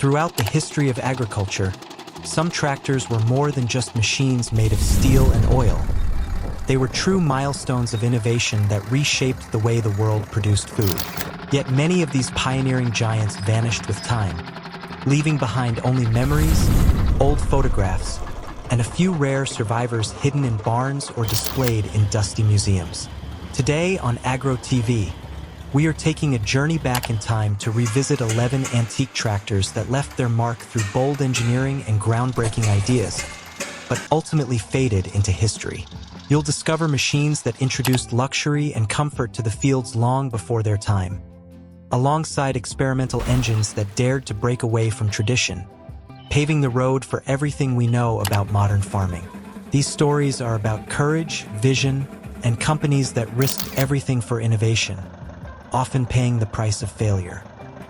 Throughout the history of agriculture, some tractors were more than just machines made of steel and oil. They were true milestones of innovation that reshaped the way the world produced food. Yet many of these pioneering giants vanished with time, leaving behind only memories, old photographs, and a few rare survivors hidden in barns or displayed in dusty museums. Today on Agro TV, we are taking a journey back in time to revisit 11 antique tractors that left their mark through bold engineering and groundbreaking ideas, but ultimately faded into history. You'll discover machines that introduced luxury and comfort to the fields long before their time, alongside experimental engines that dared to break away from tradition, paving the road for everything we know about modern farming. These stories are about courage, vision, and companies that risked everything for innovation, often paying the price of failure.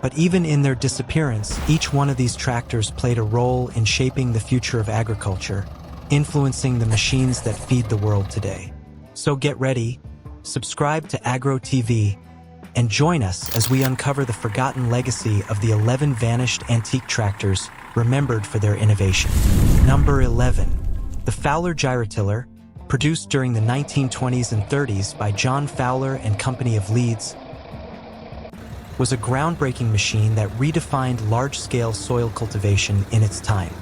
But even in their disappearance, each one of these tractors played a role in shaping the future of agriculture, influencing the machines that feed the world today. So get ready, subscribe to Agro TV, and join us as we uncover the forgotten legacy of the 11 vanished antique tractors remembered for their innovation. Number 11. The Fowler Gyrotiller, produced during the 1920s and 30s by John Fowler and Company of Leeds, was a groundbreaking machine that redefined large-scale soil cultivation in its time.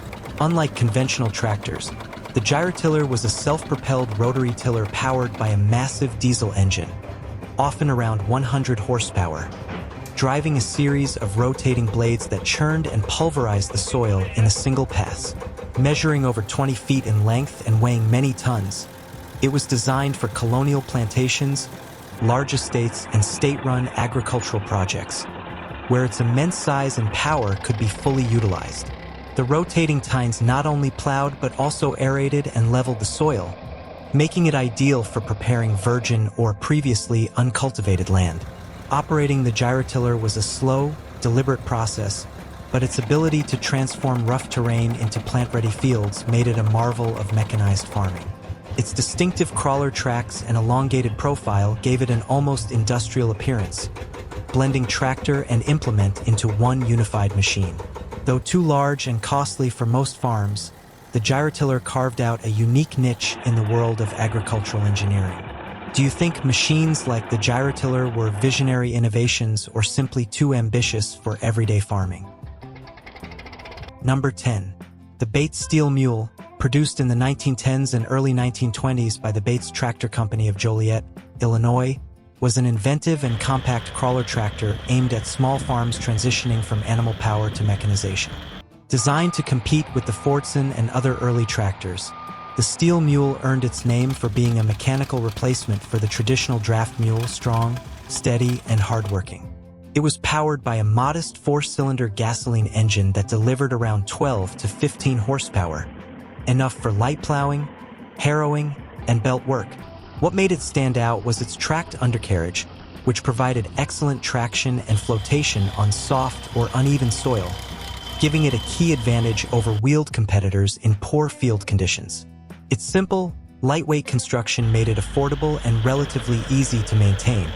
Unlike conventional tractors, the gyrotiller was a self-propelled rotary tiller powered by a massive diesel engine, often around 100 horsepower, driving a series of rotating blades that churned and pulverized the soil in a single pass. Measuring over 20 feet in length and weighing many tons, it was designed for colonial plantations, large estates, and state-run agricultural projects, where its immense size and power could be fully utilized. The rotating tines not only plowed but also aerated and leveled the soil, making it ideal for preparing virgin or previously uncultivated land. Operating the gyrotiller was a slow, deliberate process, but its ability to transform rough terrain into plant-ready fields made it a marvel of mechanized farming. Its distinctive crawler tracks and elongated profile gave it an almost industrial appearance, blending tractor and implement into one unified machine. Though too large and costly for most farms, the gyrotiller carved out a unique niche in the world of agricultural engineering. Do you think machines like the gyrotiller were visionary innovations or simply too ambitious for everyday farming? Number 10. The Bates Steel Mule, produced in the 1910s and early 1920s by the Bates Tractor Company of Joliet, Illinois, was an inventive and compact crawler tractor aimed at small farms transitioning from animal power to mechanization. Designed to compete with the Fordson and other early tractors, the Steel Mule earned its name for being a mechanical replacement for the traditional draft mule, strong, steady, and hardworking. It was powered by a modest four-cylinder gasoline engine that delivered around 12 to 15 horsepower, enough for light plowing, harrowing, and belt work. What made it stand out was its tracked undercarriage, which provided excellent traction and flotation on soft or uneven soil, giving it a key advantage over wheeled competitors in poor field conditions. Its simple, lightweight construction made it affordable and relatively easy to maintain,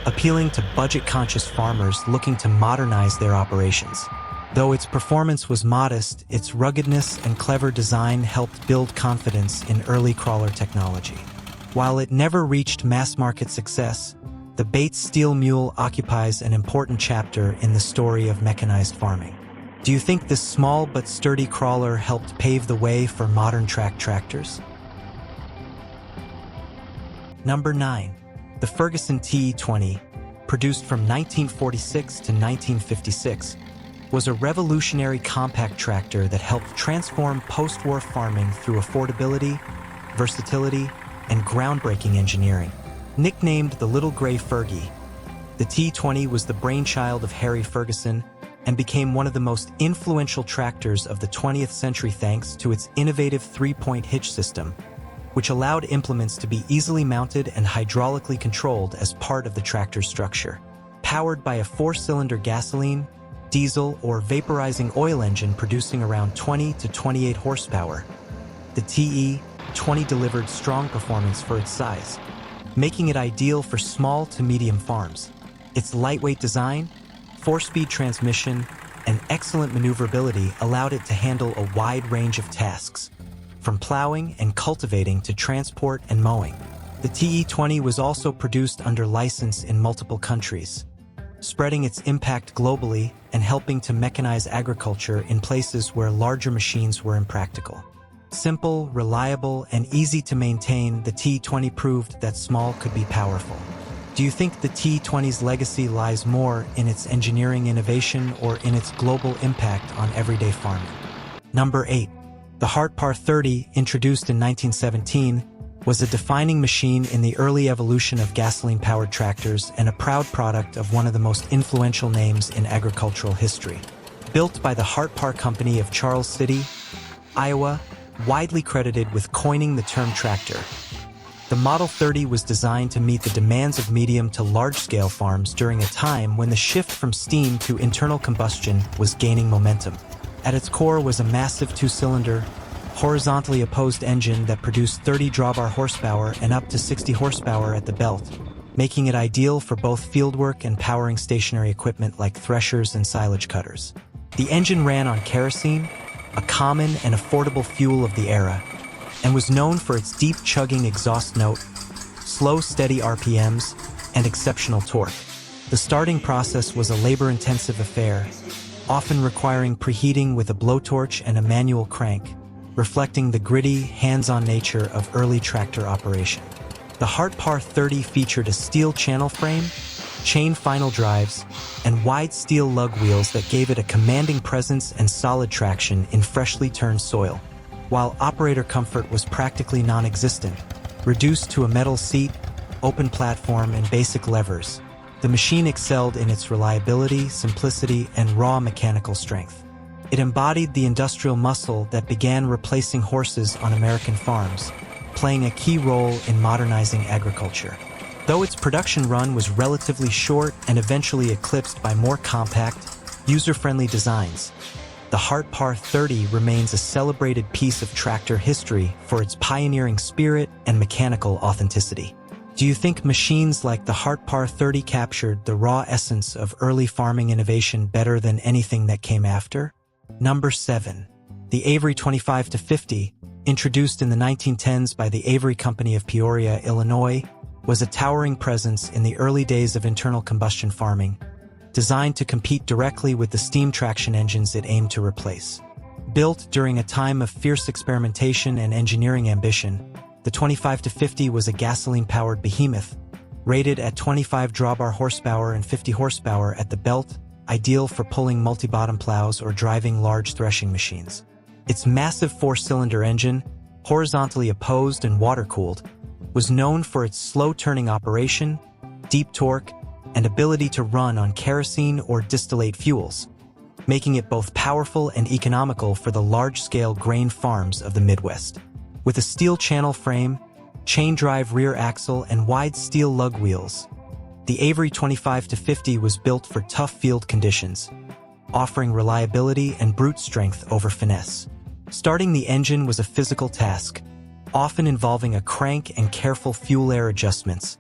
appealing to budget-conscious farmers looking to modernize their operations. Though its performance was modest, its ruggedness and clever design helped build confidence in early crawler technology. While it never reached mass-market success, the Bates Steel Mule occupies an important chapter in the story of mechanized farming. Do you think this small but sturdy crawler helped pave the way for modern track tractors? Number 9. The Ferguson TE20, produced from 1946 to 1956, was a revolutionary compact tractor that helped transform post-war farming through affordability, versatility, and groundbreaking engineering. Nicknamed the Little Gray Fergie, the T20 was the brainchild of Harry Ferguson and became one of the most influential tractors of the 20th century thanks to its innovative three-point hitch system, which allowed implements to be easily mounted and hydraulically controlled as part of the tractor's structure. Powered by a four-cylinder gasoline, diesel, or vaporizing oil engine producing around 20 to 28 horsepower, the TE20 delivered strong performance for its size, making it ideal for small to medium farms. Its lightweight design, four-speed transmission, and excellent maneuverability allowed it to handle a wide range of tasks, from plowing and cultivating to transport and mowing. The TE20 was also produced under license in multiple countries, spreading its impact globally and helping to mechanize agriculture in places where larger machines were impractical. Simple, reliable, and easy to maintain, the TE20 proved that small could be powerful. Do you think the TE20's legacy lies more in its engineering innovation or in its global impact on everyday farming? Number 8. The Hart Par 30, introduced in 1917, was a defining machine in the early evolution of gasoline-powered tractors and a proud product of one of the most influential names in agricultural history. Built by the Hart Par Company of Charles City, Iowa, widely credited with coining the term tractor, the Model 30 was designed to meet the demands of medium to large-scale farms during a time when the shift from steam to internal combustion was gaining momentum. At its core was a massive two-cylinder, horizontally opposed engine that produced 30 drawbar horsepower and up to 60 horsepower at the belt, making it ideal for both fieldwork and powering stationary equipment like threshers and silage cutters. The engine ran on kerosene, a common and affordable fuel of the era, and was known for its deep chugging exhaust note, slow steady RPMs, and exceptional torque. The starting process was a labor-intensive affair, often requiring preheating with a blowtorch and a manual crank, reflecting the gritty, hands-on nature of early tractor operation. The Hart Par 30 featured a steel channel frame, chain final drives, and wide steel lug wheels that gave it a commanding presence and solid traction in freshly turned soil. While operator comfort was practically non-existent, reduced to a metal seat, open platform, and basic levers, the machine excelled in its reliability, simplicity, and raw mechanical strength. It embodied the industrial muscle that began replacing horses on American farms, playing a key role in modernizing agriculture. Though its production run was relatively short and eventually eclipsed by more compact, user-friendly designs, the Hart Par 30 remains a celebrated piece of tractor history for its pioneering spirit and mechanical authenticity. Do you think machines like the Hart Par 30 captured the raw essence of early farming innovation better than anything that came after? Number 7. The Avery 25-50, introduced in the 1910s by the Avery Company of Peoria, Illinois, was a towering presence in the early days of internal combustion farming, designed to compete directly with the steam traction engines it aimed to replace. Built during a time of fierce experimentation and engineering ambition, the 25-50 was a gasoline-powered behemoth, rated at 25 drawbar horsepower and 50 horsepower at the belt, ideal for pulling multi-bottom plows or driving large threshing machines. Its massive four-cylinder engine, horizontally opposed and water-cooled, was known for its slow-turning operation, deep torque, and ability to run on kerosene or distillate fuels, making it both powerful and economical for the large-scale grain farms of the Midwest. With a steel channel frame, chain-drive rear axle, and wide steel lug wheels, the Avery 25-50 was built for tough field conditions, offering reliability and brute strength over finesse. Starting the engine was a physical task, often involving a crank and careful fuel-air adjustments.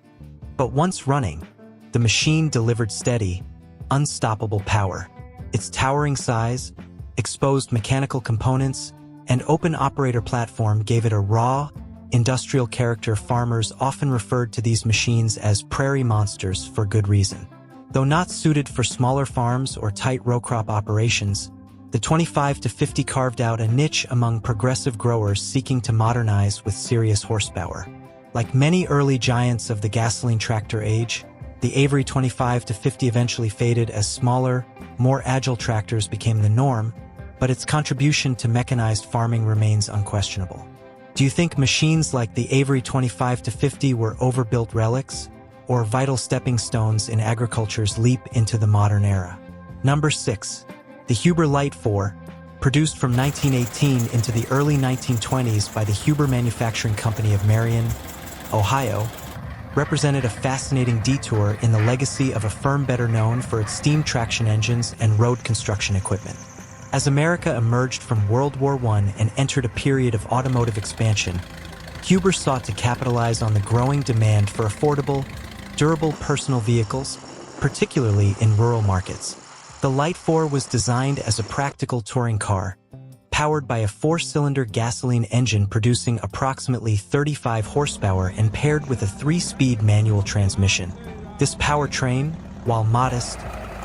But once running, the machine delivered steady, unstoppable power. Its towering size, exposed mechanical components, and open operator platform gave it a raw, industrial character. Farmers often referred to these machines as prairie monsters for good reason. Though not suited for smaller farms or tight row crop operations, the 25-50 carved out a niche among progressive growers seeking to modernize with serious horsepower. Like many early giants of the gasoline tractor age, the Avery 25-50 eventually faded as smaller, more agile tractors became the norm, but its contribution to mechanized farming remains unquestionable. Do you think machines like the Avery 25-50 were overbuilt relics, or vital stepping stones in agriculture's leap into the modern era? Number 6. The Huber Light 4, produced from 1918 into the early 1920s by the Huber Manufacturing Company of Marion, Ohio, represented a fascinating detour in the legacy of a firm better known for its steam traction engines and road construction equipment. As America emerged from World War I and entered a period of automotive expansion, Huber sought to capitalize on the growing demand for affordable, durable personal vehicles, particularly in rural markets. The Light 4 was designed as a practical touring car, powered by a 4-cylinder gasoline engine producing approximately 35 horsepower and paired with a 3-speed manual transmission. This powertrain, while modest,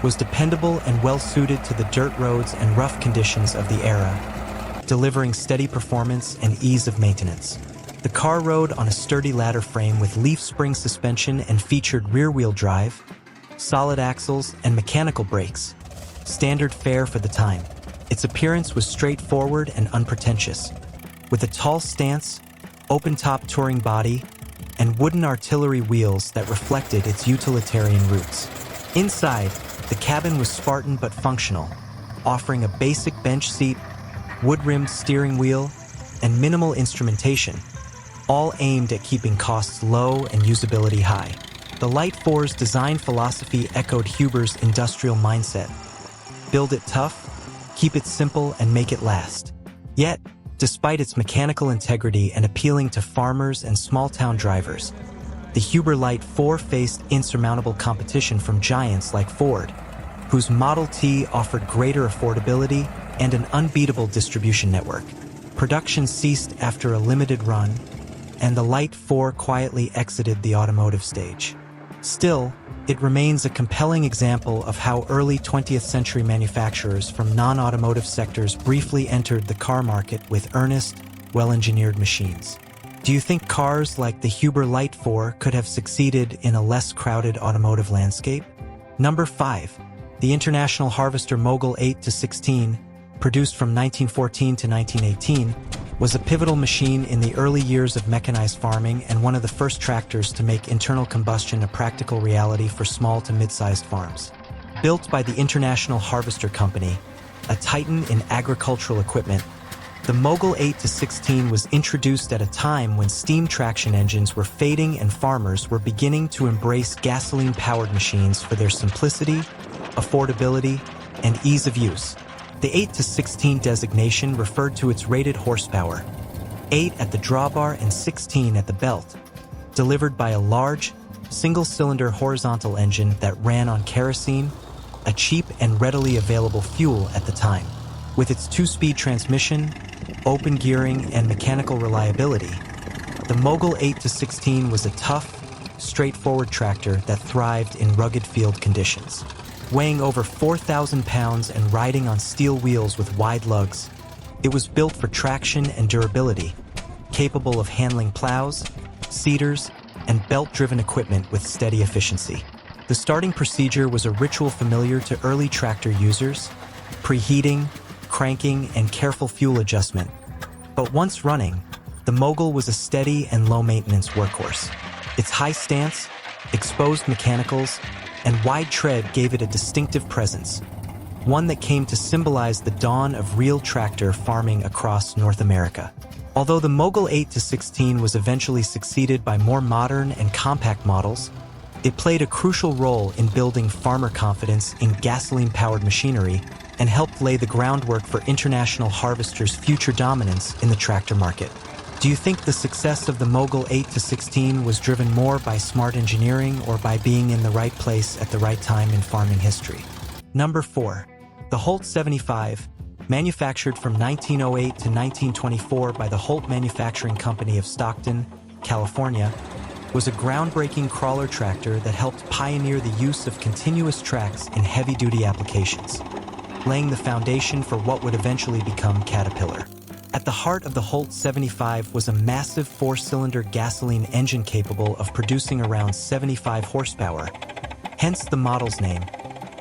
was dependable and well-suited to the dirt roads and rough conditions of the era, delivering steady performance and ease of maintenance. The car rode on a sturdy ladder frame with leaf spring suspension and featured rear-wheel drive, solid axles, and mechanical brakes, standard fare for the time. Its appearance was straightforward and unpretentious, with a tall stance, open-top touring body, and wooden artillery wheels that reflected its utilitarian roots. Inside, the cabin was Spartan but functional, offering a basic bench seat, wood-rimmed steering wheel, and minimal instrumentation, all aimed at keeping costs low and usability high. The Light 4's design philosophy echoed Huber's industrial mindset: build it tough, keep it simple, and make it last. Yet, despite its mechanical integrity and appealing to farmers and small-town drivers, the Huber Light 4 faced insurmountable competition from giants like Ford, whose Model T offered greater affordability and an unbeatable distribution network. Production ceased after a limited run, and the Light 4 quietly exited the automotive stage. Still, it remains a compelling example of how early 20th century manufacturers from non-automotive sectors briefly entered the car market with earnest, well-engineered machines. Do you think cars like the Huber Light 4 could have succeeded in a less crowded automotive landscape? Number 5. The International Harvester Mogul 8-16, produced from 1914 to 1918, was a pivotal machine in the early years of mechanized farming and one of the first tractors to make internal combustion a practical reality for small to mid-sized farms. Built by the International Harvester Company, a titan in agricultural equipment, the Mogul 8-16 was introduced at a time when steam traction engines were fading and farmers were beginning to embrace gasoline-powered machines for their simplicity, affordability, and ease of use. The 8-16 designation referred to its rated horsepower, 8 at the drawbar and 16 at the belt, delivered by a large, single-cylinder horizontal engine that ran on kerosene, a cheap and readily available fuel at the time. With its 2-speed transmission, open gearing, and mechanical reliability, the Mogul 8-16 was a tough, straightforward tractor that thrived in rugged field conditions. Weighing over 4,000 pounds and riding on steel wheels with wide lugs, it was built for traction and durability, capable of handling plows, seeders, and belt-driven equipment with steady efficiency. The starting procedure was a ritual familiar to early tractor users: preheating, cranking, and careful fuel adjustment. But once running, the Mogul was a steady and low-maintenance workhorse. Its high stance, exposed mechanicals, and wide tread gave it a distinctive presence, one that came to symbolize the dawn of real tractor farming across North America. Although the Mogul 8-16 was eventually succeeded by more modern and compact models, it played a crucial role in building farmer confidence in gasoline-powered machinery and helped lay the groundwork for International Harvester's future dominance in the tractor market. Do you think the success of the Mogul 8-16 was driven more by smart engineering or by being in the right place at the right time in farming history? Number 4. The Holt 75, manufactured from 1908 to 1924 by the Holt Manufacturing Company of Stockton, California, was a groundbreaking crawler tractor that helped pioneer the use of continuous tracks in heavy-duty applications, laying the foundation for what would eventually become Caterpillar. At the heart of the Holt 75 was a massive 4-cylinder gasoline engine capable of producing around 75 horsepower, hence the model's name,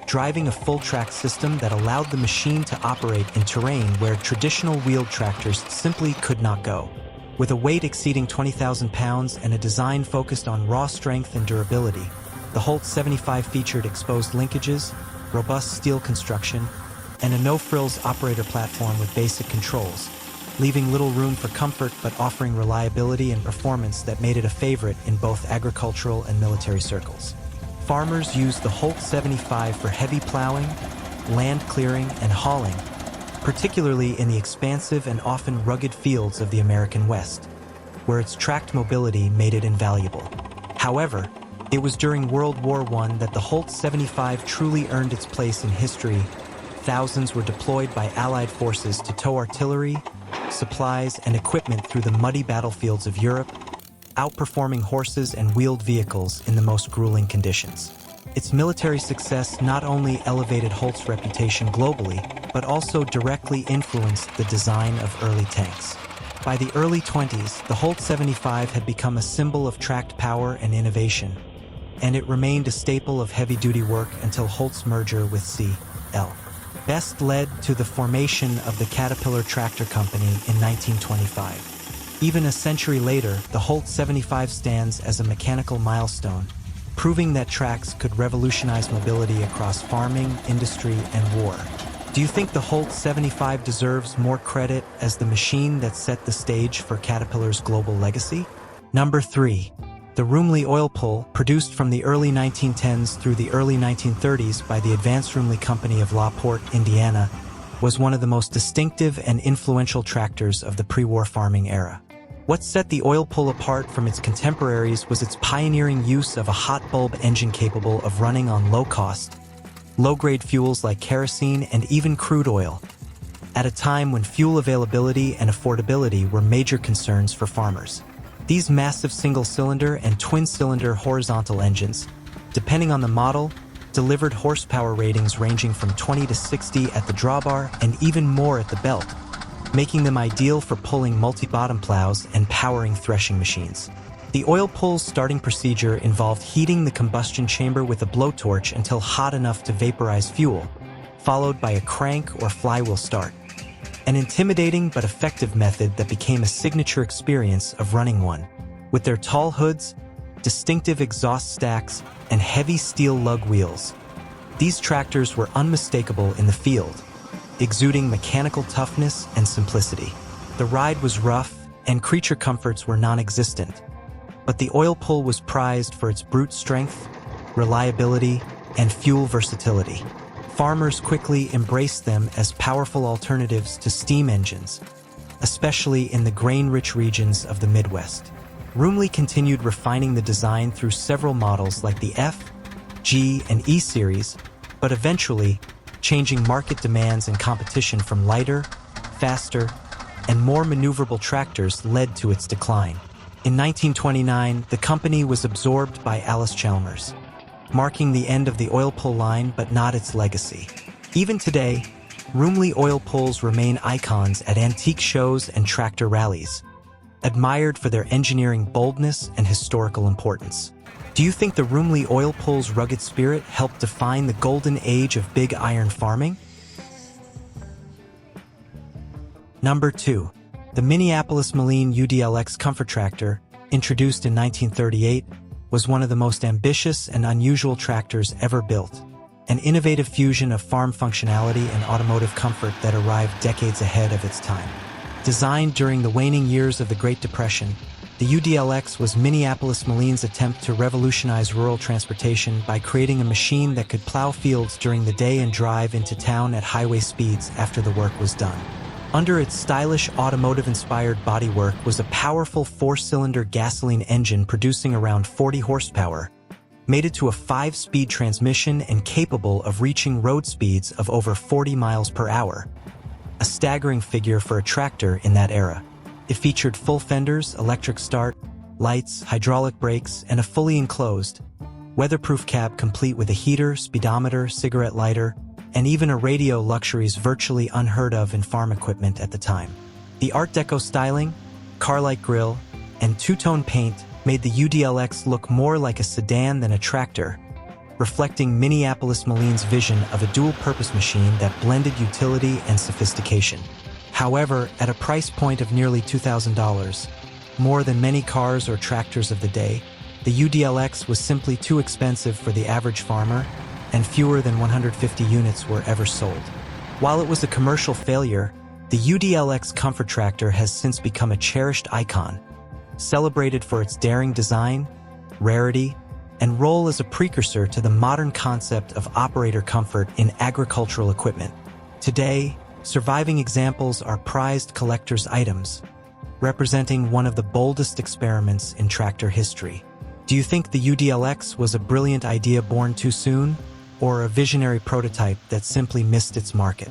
driving a full-track system that allowed the machine to operate in terrain where traditional wheeled tractors simply could not go. With a weight exceeding 20,000 pounds and a design focused on raw strength and durability, the Holt 75 featured exposed linkages, robust steel construction, and a no-frills operator platform with basic controls, leaving little room for comfort but offering reliability and performance that made it a favorite in both agricultural and military circles. Farmers used the Holt 75 for heavy plowing, land clearing, and hauling, particularly in the expansive and often rugged fields of the American West, where its tracked mobility made it invaluable. However, It was during World War I that the Holt 75 truly earned its place in history. Thousands were deployed by Allied forces to tow artillery, supplies, and equipment through the muddy battlefields of Europe, outperforming horses and wheeled vehicles in the most grueling conditions. Its military success not only elevated Holt's reputation globally, but also directly influenced the design of early tanks. By the early 20s, the Holt 75 had become a symbol of tracked power and innovation, and it remained a staple of heavy-duty work until Holt's merger with C.L. Best led to the formation of the Caterpillar Tractor Company in 1925. Even a century later, the Holt 75 stands as a mechanical milestone, proving that tracks could revolutionize mobility across farming, industry, and war. Do you think the Holt 75 deserves more credit as the machine that set the stage for Caterpillar's global legacy? Number 3. The Roomley Oil Pull, produced from the early 1910s through the early 1930s by the Advanced Roomley Company of La Porte, Indiana, was one of the most distinctive and influential tractors of the pre-war farming era. What set the oil pull apart from its contemporaries was its pioneering use of a hot bulb engine capable of running on low-cost, low-grade fuels like kerosene and even crude oil, at a time when fuel availability and affordability were major concerns for farmers. These massive single-cylinder and twin-cylinder horizontal engines, depending on the model, delivered horsepower ratings ranging from 20 to 60 at the drawbar and even more at the belt, making them ideal for pulling multi-bottom plows and powering threshing machines. The oil pull's starting procedure involved heating the combustion chamber with a blowtorch until hot enough to vaporize fuel, followed by a crank or flywheel start. An intimidating but effective method that became a signature experience of running one. With their tall hoods, distinctive exhaust stacks, and heavy steel lug wheels, these tractors were unmistakable in the field, exuding mechanical toughness and simplicity. The ride was rough, and creature comforts were non-existent, but the oil pull was prized for its brute strength, reliability, and fuel versatility. Farmers quickly embraced them as powerful alternatives to steam engines, especially in the grain-rich regions of the Midwest. Roomley continued refining the design through several models like the F, G, and E series, but eventually, changing market demands and competition from lighter, faster, and more maneuverable tractors led to its decline. In 1929, the company was absorbed by Allis-Chalmers, marking the end of the oil pull line but not its legacy. Even today, Roomley oil pulls remain icons at antique shows and tractor rallies, admired for their engineering boldness and historical importance. Do you think the Roomley oil pull's rugged spirit helped define the golden age of big iron farming? Number 2. The Minneapolis Moline UDLX comfort tractor, introduced in 1938, was one of the most ambitious and unusual tractors ever built, an innovative fusion of farm functionality and automotive comfort that arrived decades ahead of its time. Designed during the waning years of the Great Depression, the UDLX was Minneapolis Moline's attempt to revolutionize rural transportation by creating a machine that could plow fields during the day and drive into town at highway speeds after the work was done. Under its stylish automotive-inspired bodywork was a powerful 4-cylinder gasoline engine producing around 40 horsepower, mated to a 5-speed transmission and capable of reaching road speeds of over 40 miles per hour, a staggering figure for a tractor in that era. It featured full fenders, electric start, lights, hydraulic brakes, and a fully enclosed, weatherproof cab complete with a heater, speedometer, cigarette lighter, and even a radio, luxuries virtually unheard of in farm equipment at the time. The Art Deco styling, car-like grille, and two-tone paint made the UDLX look more like a sedan than a tractor, reflecting Minneapolis Moline's vision of a dual-purpose machine that blended utility and sophistication. However, at a price point of nearly $2,000, more than many cars or tractors of the day, the UDLX was simply too expensive for the average farmer, and fewer than 150 units were ever sold. While it was a commercial failure, the UDLX comfort tractor has since become a cherished icon, celebrated for its daring design, rarity, and role as a precursor to the modern concept of operator comfort in agricultural equipment. Today, surviving examples are prized collector's items, representing one of the boldest experiments in tractor history. Do you think the UDLX was a brilliant idea born too soon, or a visionary prototype that simply missed its market?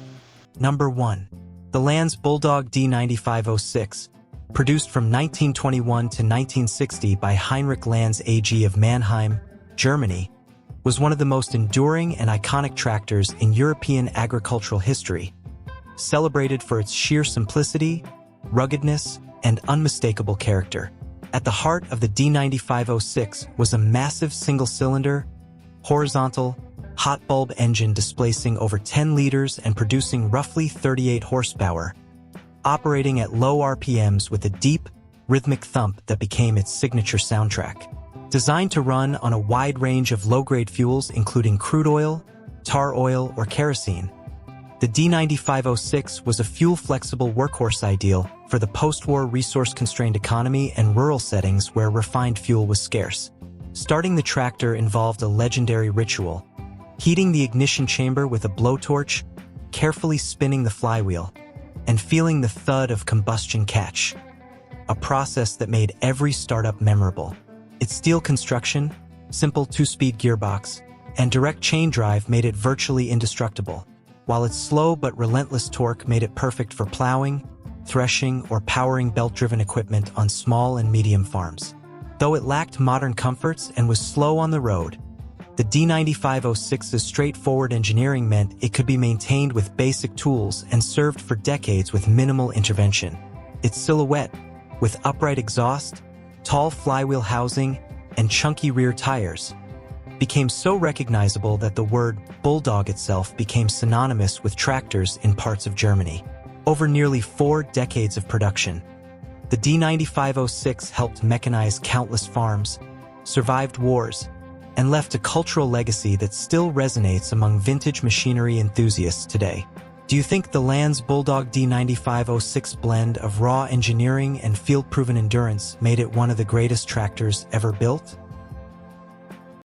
Number 1. The Land's Bulldog D9506, produced from 1921 to 1960 by Heinrich Lanz AG of Mannheim, Germany, was one of the most enduring and iconic tractors in European agricultural history, celebrated for its sheer simplicity, ruggedness, and unmistakable character. At the heart of the D9506 was a massive single-cylinder, horizontal, hot bulb engine displacing over 10 liters and producing roughly 38 horsepower, operating at low RPMs with a deep, rhythmic thump that became its signature soundtrack. Designed to run on a wide range of low-grade fuels including crude oil, tar oil, or kerosene, the D9506 was a fuel-flexible workhorse ideal for the post-war resource-constrained economy and rural settings where refined fuel was scarce. Starting the tractor involved a legendary ritual: heating the ignition chamber with a blowtorch, carefully spinning the flywheel, and feeling the thud of combustion catch, a process that made every startup memorable. Its steel construction, simple 2-speed gearbox, and direct chain drive made it virtually indestructible, while its slow but relentless torque made it perfect for plowing, threshing, or powering belt-driven equipment on small and medium farms. Though it lacked modern comforts and was slow on the road, the D9506's straightforward engineering meant it could be maintained with basic tools and served for decades with minimal intervention. Its silhouette, with upright exhaust, tall flywheel housing, and chunky rear tires, became so recognizable that the word Bulldog itself became synonymous with tractors in parts of Germany. Over nearly 4 decades of production, the D9506 helped mechanize countless farms, survived wars, and left a cultural legacy that still resonates among vintage machinery enthusiasts today. Do you think the Lanz Bulldog D9506 blend of raw engineering and field-proven endurance made it one of the greatest tractors ever built?